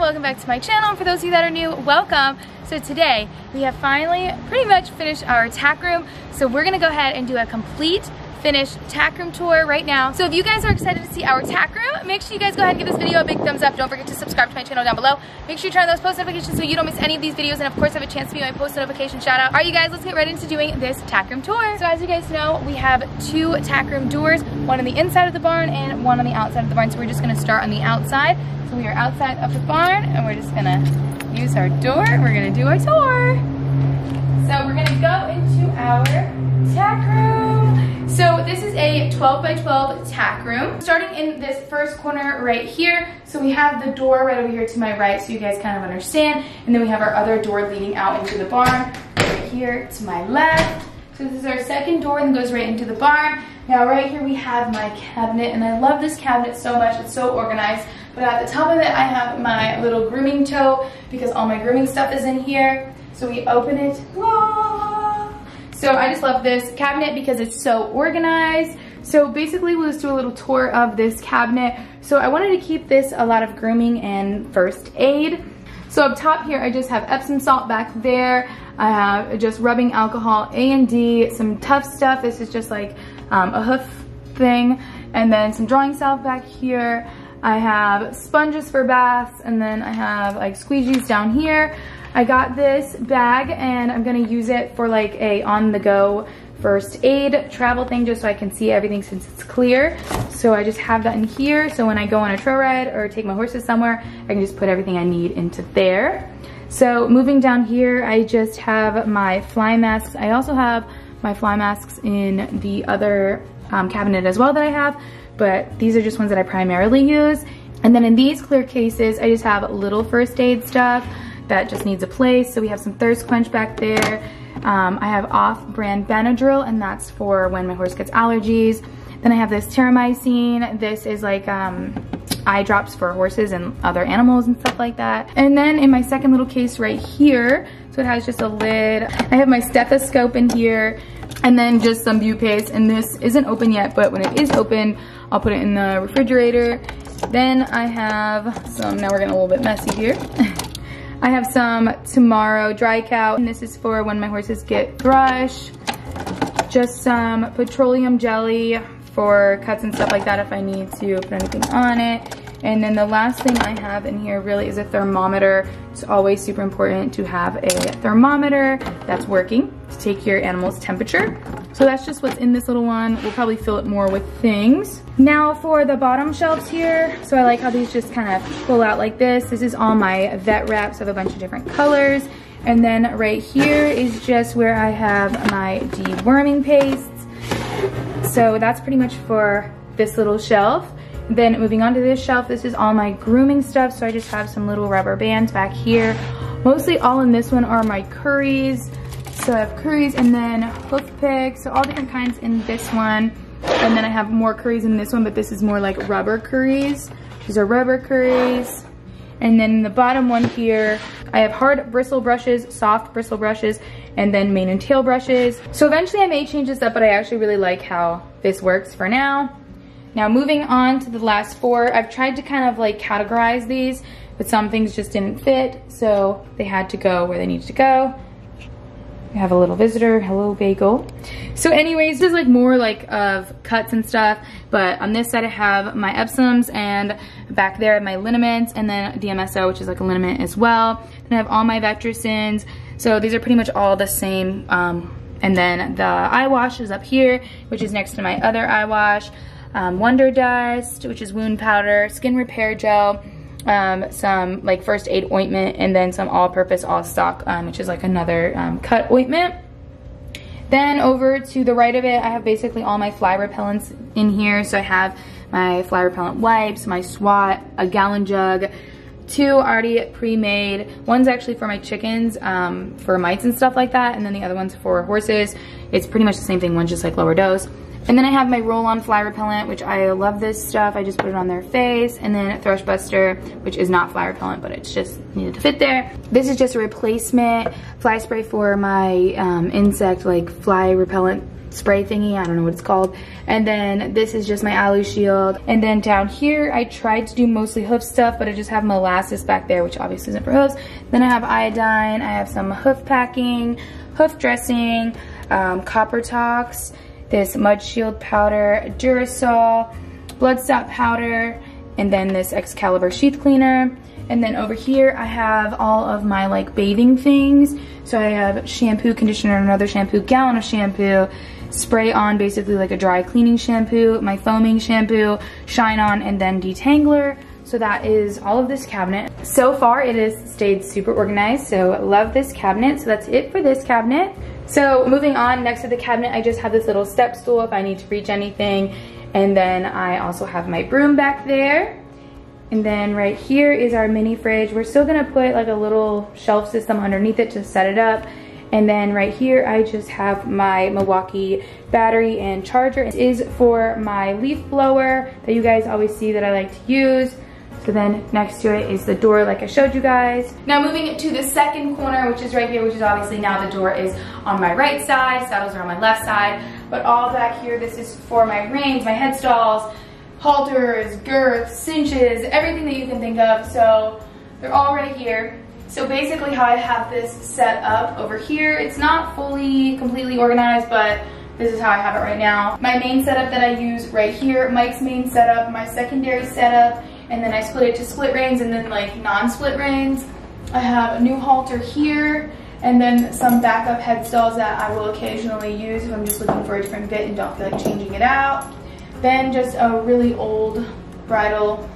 welcome back to my channel. For those of you that are new, welcome. So today we have finally pretty much finished our tack room. So we're gonna go ahead and do a complete finished tack room tour right now. So if you guys are excited to see our tack room, make sure you guys go ahead and give this video a big thumbs up. Don't forget to subscribe to my channel down below. Make sure you turn on those post notifications so you don't miss any of these videos, and of course have a chance to be my post notification shout out. All right, you guys, let's get right into doing this tack room tour. So as you guys know, we have two tack room doors, one on the inside of the barn and one on the outside of the barn. So we're just gonna start on the outside. So we are outside of the barn and we're just gonna use our door. We're gonna do our tour. So we're gonna go into our tack room. So this is a 12 by 12 tack room. Starting in this first corner right here. So we have the door right over here to my right so you guys kind of understand. And then we have our other door leading out into the barn right here to my left. So this is our second door and goes right into the barn. Now right here we have my cabinet, and I love this cabinet so much. It's so organized. But at the top of it I have my little grooming toe because all my grooming stuff is in here. So we open it. Whoa! So I just love this cabinet because it's so organized. So basically we'll just do a little tour of this cabinet. So I wanted to keep this a lot of grooming and first aid. So up top here I just have Epsom salt back there. I have just rubbing alcohol, A&D, some tough stuff. This is just like a hoof thing. And then some drawing salve back here. I have sponges for baths, and then I have like squeegees down here. I got this bag and I'm gonna use it for like a on-the-go first aid travel thing just so I can see everything since it's clear. So I just have that in here so when I go on a trail ride or take my horses somewhere, I can just put everything I need into there. So moving down here, I just have my fly masks. I also have my fly masks in the other cabinet as well that I have, but these are just ones that I primarily use. And then in these clear cases, I just have little first aid stuff that just needs a place. So we have some thirst quench back there. I have off-brand Benadryl, and that's for when my horse gets allergies. Then I have this terramycin. This is like eye drops for horses and other animals and stuff like that. And then in my second little case right here, so it has just a lid. I have my stethoscope in here, and then just some Bupace. And this isn't open yet, but when it is open, I'll put it in the refrigerator. Then I have some, now we're getting a little bit messy here. I have some Tomorrow Dry Cow, and this is for when my horses get thrush. Just some petroleum jelly for cuts and stuff like that if I need to put anything on it. And then the last thing I have in here really is a thermometer. It's always super important to have a thermometer that's working to take your animal's temperature. So that's just what's in this little one. We'll probably fill it more with things. Now for the bottom shelves here, so I like how these just kind of pull out like this. This is all my vet wraps of a bunch of different colors. And then right here is just where I have my deworming pastes. So that's pretty much for this little shelf. Then moving on to this shelf, this is all my grooming stuff. So I just have some little rubber bands back here. Mostly all in this one are my curries. So I have curries and then hoof picks, so all different kinds in this one. And then I have more curries in this one, but this is more like rubber curries. These are rubber curries. And then in the bottom one here, I have hard bristle brushes, soft bristle brushes, and then mane and tail brushes. So eventually I may change this up, but I actually really like how this works for now. Now moving on to the last four, I've tried to kind of like categorize these, but some things just didn't fit, so they had to go where they needed to go. We have a little visitor, hello bagel. So anyways, this is like more like of cuts and stuff, but on this side I have my Epsoms, and back there I have my liniments, and then DMSO, which is like a liniment as well. Then I have all my Vectracins, so these are pretty much all the same. And then the eye wash is up here, which is next to my other eye wash. Wonder Dust, which is wound powder, skin repair gel, some like first aid ointment, and then some all-purpose all-stock, which is like another cut ointment. Then over to the right of it, I have basically all my fly repellents in here. So I have my fly repellent wipes, my SWAT, a gallon jug, two already pre-made. One's actually for my chickens, for mites and stuff like that, and then the other one's for horses. It's pretty much the same thing, one's just like lower dose. And then I have my roll-on fly repellent, which I love this stuff. I just put it on their face. And then Thrush Buster, which is not fly repellent, but it's just needed to fit there. This is just a replacement fly spray for my insect, like fly repellent spray thingy, I don't know what it's called. And then this is just my aloe shield. And then down here, I tried to do mostly hoof stuff, but I just have molasses back there, which obviously isn't for hoofs. Then I have iodine, I have some hoof packing, hoof dressing, copper tox, this mud shield powder, Durasol, bloodstop powder, and then this Excalibur sheath cleaner. And then over here, I have all of my like bathing things. So I have shampoo, conditioner, another shampoo, gallon of shampoo, spray on, basically like a dry cleaning shampoo, my foaming shampoo, shine on, and then detangler. So that is all of this cabinet. So far, it has stayed super organized, so love this cabinet. So that's it for this cabinet. So moving on, next to the cabinet, I just have this little step stool if I need to reach anything. And then I also have my broom back there. And then right here is our mini fridge. We're still gonna put like a little shelf system underneath it to set it up. And then right here, I just have my Milwaukee battery and charger. This is for my leaf blower that you guys always see that I like to use. So then next to it is the door like I showed you guys. Now moving to the second corner, which is right here, which is obviously now the door is on my right side, saddles are on my left side. But all back here, this is for my reins, my headstalls, halters, girths, cinches, everything that you can think of. So they're all right here. So basically how I have this set up over here, it's not fully, completely organized, but this is how I have it right now. My main setup that I use right here, Mike's main setup, my secondary setup, and then I split it to split reins and then like non-split reins. I have a new halter here, and then some backup headstalls that I will occasionally use if I'm just looking for a different bit and don't feel like changing it out. Then just a really old bridle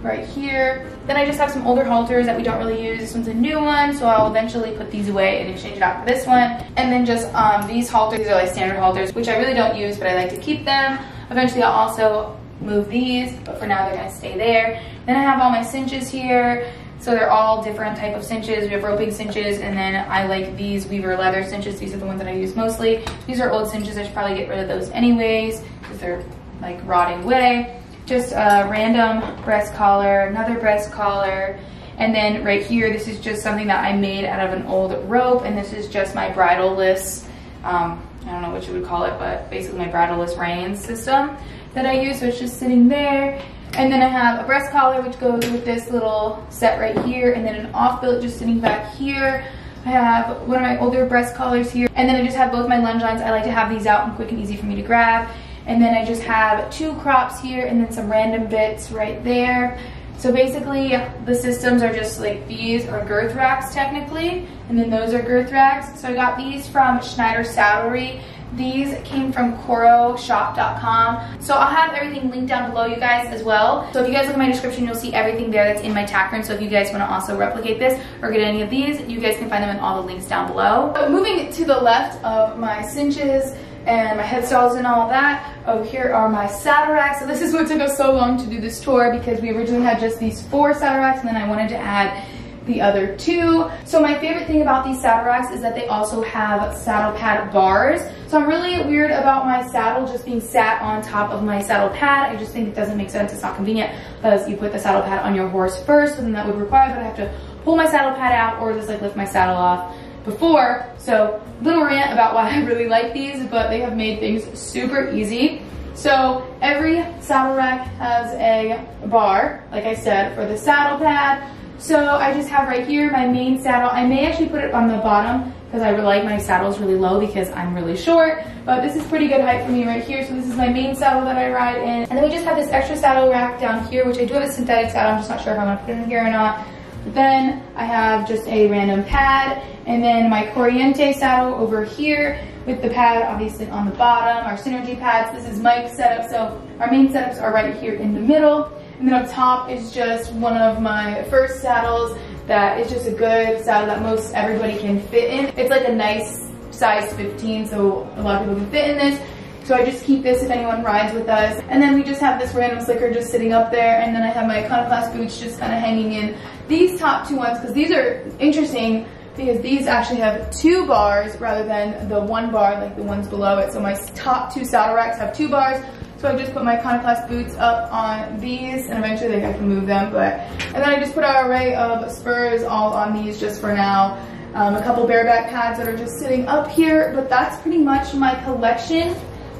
right here. Then I just have some older halters that we don't really use. This one's a new one, so I'll eventually put these away and exchange it out for this one. And then just these halters, these are like standard halters, which I really don't use, but I like to keep them. Eventually I'll also move these, but for now they're gonna stay there. Then I have all my cinches here. So they're all different type of cinches. We have roping cinches, and then I like these Weaver leather cinches. These are the ones that I use mostly. These are old cinches. I should probably get rid of those anyways because they're like rotting away. Just a random breast collar, another breast collar, and then right here, this is just something that I made out of an old rope, and this is just my bridle-less, I don't know what you would call it, but basically my bridle-less reins system that I use, so it's just sitting there. And then I have a breast collar, which goes with this little set right here, and then an off billet just sitting back here. I have one of my older breast collars here, and then I just have both my lunge lines. I like to have these out and quick and easy for me to grab. And then I just have two crops here and then some random bits right there. So basically the systems are just like these are girth racks technically, and then those are girth racks. So I got these from Schneider Saddlery. These came from CoroShop.com. So I'll have everything linked down below, you guys, as well. So if you guys look at my description, you'll see everything there that's in my tack room. So if you guys want to also replicate this or get any of these, you guys can find them in all the links down below. So moving to the left of my cinches and my headstalls and all that, over here are my saddle racks. So this is what took us so long to do this tour, because we originally had just these 4 saddle racks, and then I wanted to add the other 2. So my favorite thing about these saddle racks is that they also have saddle pad bars. So I'm really weird about my saddle just being sat on top of my saddle pad. I just think it doesn't make sense. It's not convenient because you put the saddle pad on your horse first, and that would require that I have to pull my saddle pad out or just like lift my saddle off before. So little rant about why I really like these, but they have made things super easy. So every saddle rack has a bar, like I said, for the saddle pad. So I just have right here my main saddle. I may actually put it on the bottom because I really like my saddles really low because I'm really short, but this is pretty good height for me right here. So this is my main saddle that I ride in. And then we just have this extra saddle rack down here, which I do have a synthetic saddle. I'm just not sure if I'm gonna put it in here or not. Then I have just a random pad, and then my Corriente saddle over here with the pad obviously on the bottom, our Synergy pads. This is Mike's setup, so our main setups are right here in the middle. And then up top is just one of my first saddles that is just a good saddle that most everybody can fit in. It's like a nice size 15, so a lot of people can fit in this. So I just keep this if anyone rides with us. And then we just have this random slicker just sitting up there, and then I have my Iconoclast boots just kind of hanging in. These top 2 ones, because these are interesting, because these actually have 2 bars rather than the 1 bar like the ones below it. So my top 2 saddle racks have 2 bars. So I just put my Iconoclast boots up on these, and eventually I can move them. And then I just put our array of spurs all on these just for now. a couple bareback pads that are just sitting up here, but that's pretty much my collection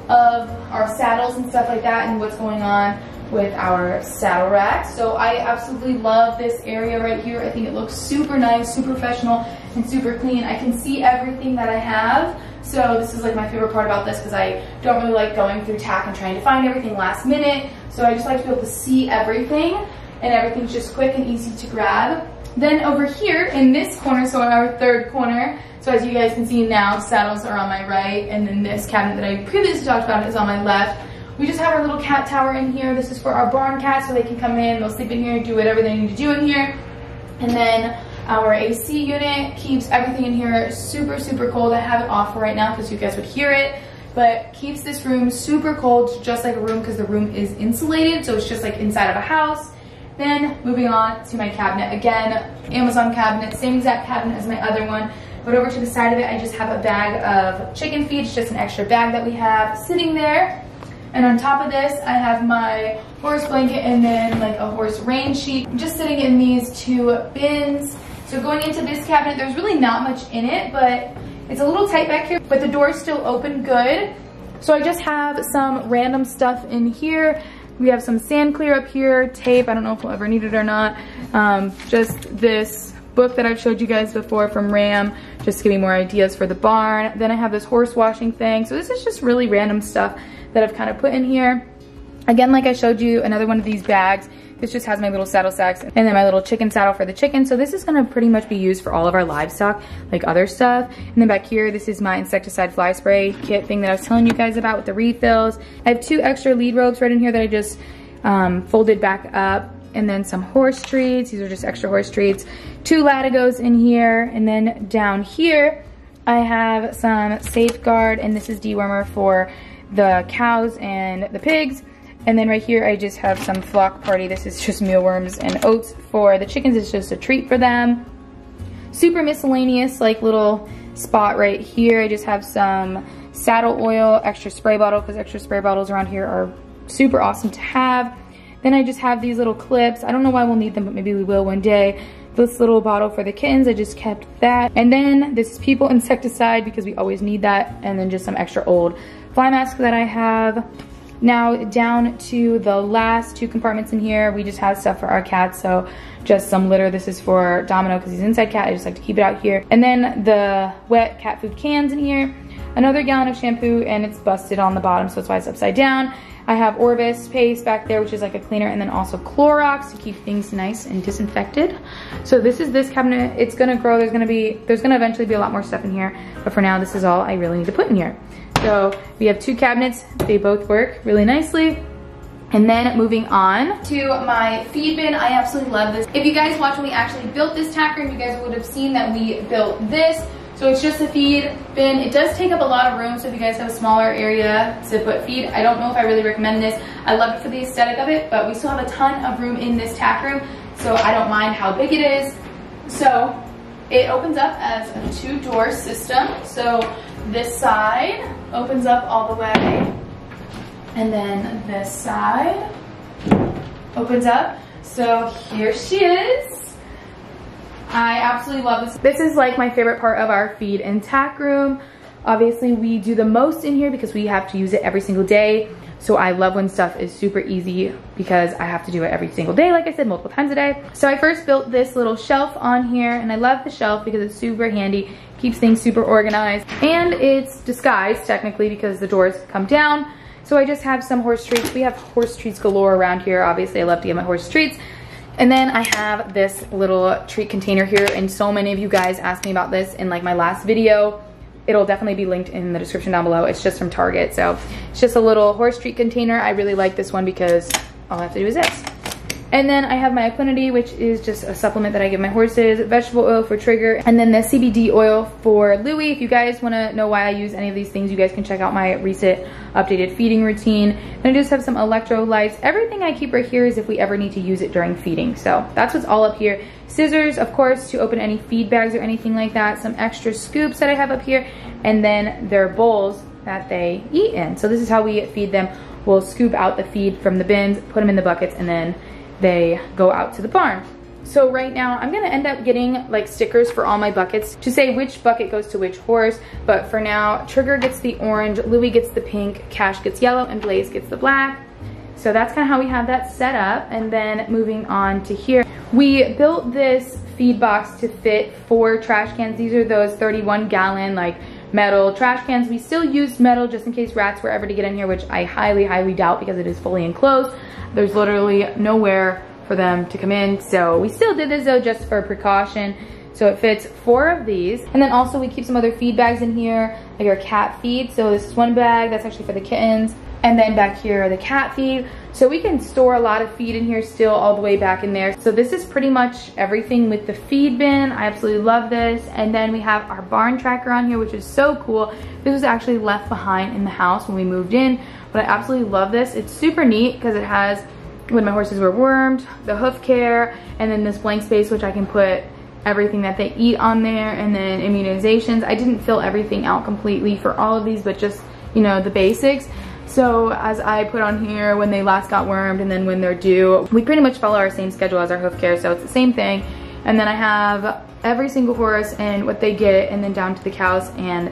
of our saddles and stuff like that and what's going on with our saddle racks. So I absolutely love this area right here. I think it looks super nice, super professional, and super clean. I can see everything that I have. So this is like my favorite part about this because I don't really like going through Tack and trying to find everything last minute. So I just like to be able to see everything, and everything's just quick and easy to grab. Then over here in this corner, so in our third corner, so as you guys can see now, saddles are on my right, and then this cabinet that I previously talked about is on my left. We just have our little cat tower in here. This is for our barn cats, so they can come in, they'll sleep in here, do whatever they need to do in here. And then our AC unit keeps everything in here super, super cold. I have it off right now because you guys would hear it, but keeps this room super cold, just like a room, because the room is insulated, so it's just like inside of a house. Then moving on to my cabinet. Again, Amazon cabinet, same exact cabinet as my other one, but over to the side of it, I just have a bag of chicken feed. It's just an extra bag that we have sitting there. And on top of this, I have my horse blanket and then like a horse rain sheet, just sitting in these two bins. So going into this cabinet, there's really not much in it, but it's a little tight back here, but the door's still open good. So I just have some random stuff in here. We have some sand clear up here, tape, I don't know if we'll ever need it or not. Just this book that I've showed you guys before from Ram, just to give me more ideas for the barn. Then I have this horse washing thing. So this is just really random stuff that I've kind of put in here. Again, like I showed you, another one of these bags. This just has my little saddle sacks and then my little chicken saddle for the chicken. So this is gonna pretty much be used for all of our livestock, like other stuff. And then back here, this is my insecticide fly spray kit thing that I was telling you guys about with the refills. I have 2 extra lead ropes right in here that I just folded back up. And then some horse treats. These are just extra horse treats. 2 latigos in here. And then down here, I have some Safeguard, and this is dewormer for the cows and the pigs. And then right here, I just have some Flock Party. This is just mealworms and oats for the chickens. It's just a treat for them. Super miscellaneous, like little spot right here. I just have some saddle oil, extra spray bottle, because extra spray bottles around here are super awesome to have. Then I just have these little clips. I don't know why we'll need them, but maybe we will one day. This little bottle for the kittens, I just kept that. And then this is people insecticide, because we always need that. And then just some extra old fly mask that I have. Now down to the last 2 compartments in here, we just have stuff for our cats. So just some litter. This is for Domino because he's an inside cat. I just like to keep it out here. And then the wet cat food cans in here. Another gallon of shampoo, and it's busted on the bottom, so that's why it's upside down. I have Orvis paste back there, which is like a cleaner, and then also Clorox to keep things nice and disinfected. So this is this cabinet. It's gonna grow. There's gonna eventually be a lot more stuff in here, but for now, this is all I really need to put in here. So we have 2 cabinets. They both work really nicely. And then moving on to my feed bin. I absolutely love this. If you guys watched when we actually built this tack room, you guys would have seen that we built this. So it's just a feed bin. It does take up a lot of room, so if you guys have a smaller area to put feed, I don't know if I really recommend this. I love it for the aesthetic of it, but we still have a ton of room in this tack room, so I don't mind how big it is. So it opens up as a 2-door system. So this side opens up all the way, and then this side opens up. So here she is. I absolutely love this. This is like my favorite part of our feed and tack room. Obviously we do the most in here because we have to use it every single day. So I love when stuff is super easy because I have to do it every single day, like I said, multiple times a day. So I first built this little shelf on here, and I love the shelf because it's super handy, keeps things super organized, and it's disguised technically because the doors come down. So I just have some horse treats. We have horse treats galore around here. Obviously I love to get my horse treats. And then I have this little treat container here, and so many of you guys asked me about this in like my last video. It'll definitely be linked in the description down below. It's just from Target, so it's just a little horse treat container. I really like this one because all I have to do is this. And then I have my Equinity, which is just a supplement that I give my horses, vegetable oil for Trigger, and then the CBD oil for Louie. If you guys want to know why I use any of these things, you guys can check out my recent updated feeding routine. And I just have some electrolytes. Everything I keep right here is if we ever need to use it during feeding. So that's what's all up here. Scissors, of course, to open any feed bags or anything like that. Some extra scoops that I have up here, and then their bowls that they eat in. So this is how we feed them. We'll scoop out the feed from the bins, put them in the buckets, and then they go out to the barn. So right now I'm gonna end up getting like stickers for all my buckets to say which bucket goes to which horse. But for now, Trigger gets the orange, Louie gets the pink, Cash gets yellow, and Blaze gets the black. So that's kind of how we have that set up. And then moving on to here, we built this feed box to fit 4 trash cans. These are those 31-gallon like metal trash cans. We still used metal just in case rats were ever to get in here, which I highly doubt because it is fully enclosed. There's literally nowhere for them to come in. So we still did this though just for precaution. So it fits 4 of these. And then also we keep some other feed bags in here, like our cat feed. So this is one bag, that's actually for the kittens. And then back here are the cat feed. So we can store a lot of feed in here still all the way back in there. So this is pretty much everything with the feed bin. I absolutely love this. And then we have our barn tracker on here, which is so cool. This was actually left behind in the house when we moved in, but I absolutely love this. It's super neat because it has when my horses were wormed, the hoof care, and then this blank space which I can put everything that they eat on there, and then immunizations. I didn't fill everything out completely for all of these, but just, you know, the basics. So as I put on here when they last got wormed and then when they're due, we pretty much follow our same schedule as our hoof care, so it's the same thing. And then I have every single horse and what they get, and then down to the cows and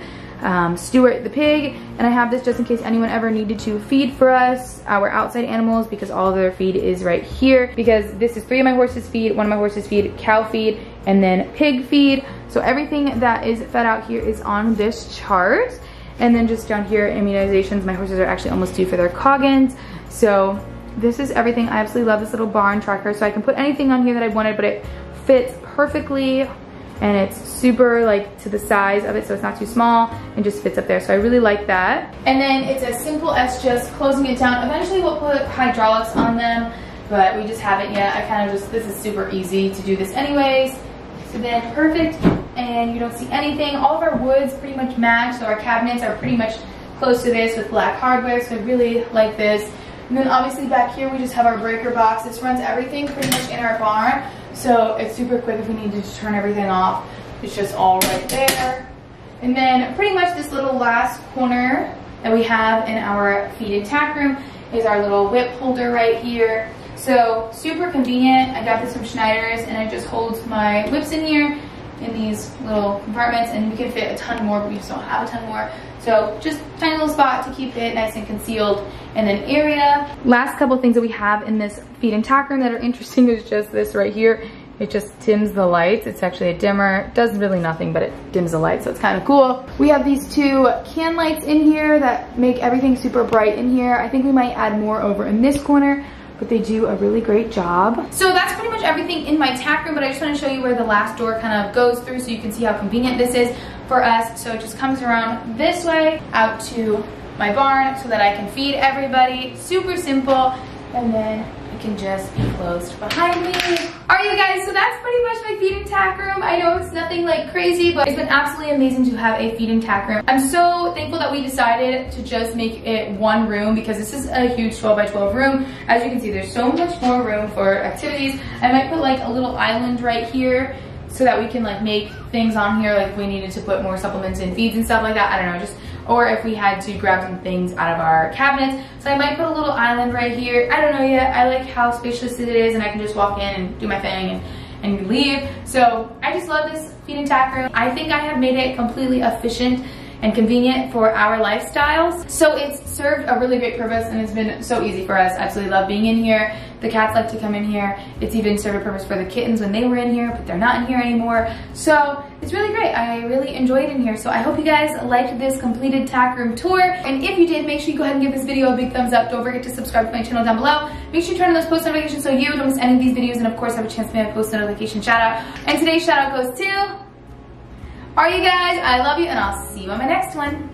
Stuart the pig. And I have this just in case anyone ever needed to feed for us, our outside animals, because all of their feed is right here. Because this is 3 of my horses feed, 1 of my horses feed, cow feed, and then pig feed. So everything that is fed out here is on this chart. And then just down here, immunizations. My horses are actually almost due for their Coggins. So this is everything. I absolutely love this little barn tracker. So I can put anything on here that I wanted, but it fits perfectly. And it's super like to the size of it, so it's not too small and just fits up there. So I really like that. And then it's as simple as just closing it down. Eventually we'll put hydraulics on them, but we just haven't yet. I kind of just, this is super easy to do this anyways. So then perfect, and you don't see anything. All of our woods pretty much match, so our cabinets are pretty much close to this with black hardware, so I really like this. And then obviously back here we just have our breaker box. This runs everything pretty much in our barn, so it's super quick if we need to just turn everything off. It's just all right there. And then pretty much this little last corner that we have in our feed and tack room is our little whip holder right here. So super convenient. I got this from Schneider's, and it just holds my whips in here in these little compartments, and we can fit a ton more, but we just don't have a ton more. So just tiny little spot to keep it nice and concealed, and then area. Last couple things that we have in this feed and tack room that are interesting is just this right here. It just dims the lights. It's actually a dimmer. It does really nothing, but it dims the lights, so it's kind of cool. We have these 2 can lights in here that make everything super bright in here. I think we might add more over in this corner, but they do a really great job. So that's pretty much everything in my tack room, but I just want to show you where the last door kind of goes through so you can see how convenient this is for us. So it just comes around this way out to my barn so that I can feed everybody. Super simple, and then it can just be closed behind me. All right, you guys, so that's pretty much my feed and tack room. I know it's nothing like crazy, but it's been absolutely amazing to have a feed and tack room. I'm so thankful that we decided to just make it 1 room, because this is a huge 12 by 12 room. As you can see, there's so much more room for activities. I might put like a little island right here so that we can like make things on here, like if we needed to put more supplements and feeds and stuff like that. I don't know, just, or if we had to grab some things out of our cabinets. So I might put a little island right here. I don't know yet. I like how spacious it is, and I can just walk in and do my thing and leave. So I just love this feed and tack room. I think I have made it completely efficient and convenient for our lifestyles. So it's served a really great purpose, and it's been so easy for us. I absolutely love being in here. The cats like to come in here. It's even served a purpose for the kittens when they were in here, but they're not in here anymore. So it's really great. I really enjoyed in here. So I hope you guys liked this completed tack room tour. And if you did, make sure you go ahead and give this video a big thumbs up. Don't forget to subscribe to my channel down below. Make sure you turn on those post notifications so you don't miss any of these videos, and of course have a chance to make a post notification shout out. And today's shout out goes to, all you guys, I love you, and I'll see you on my next one.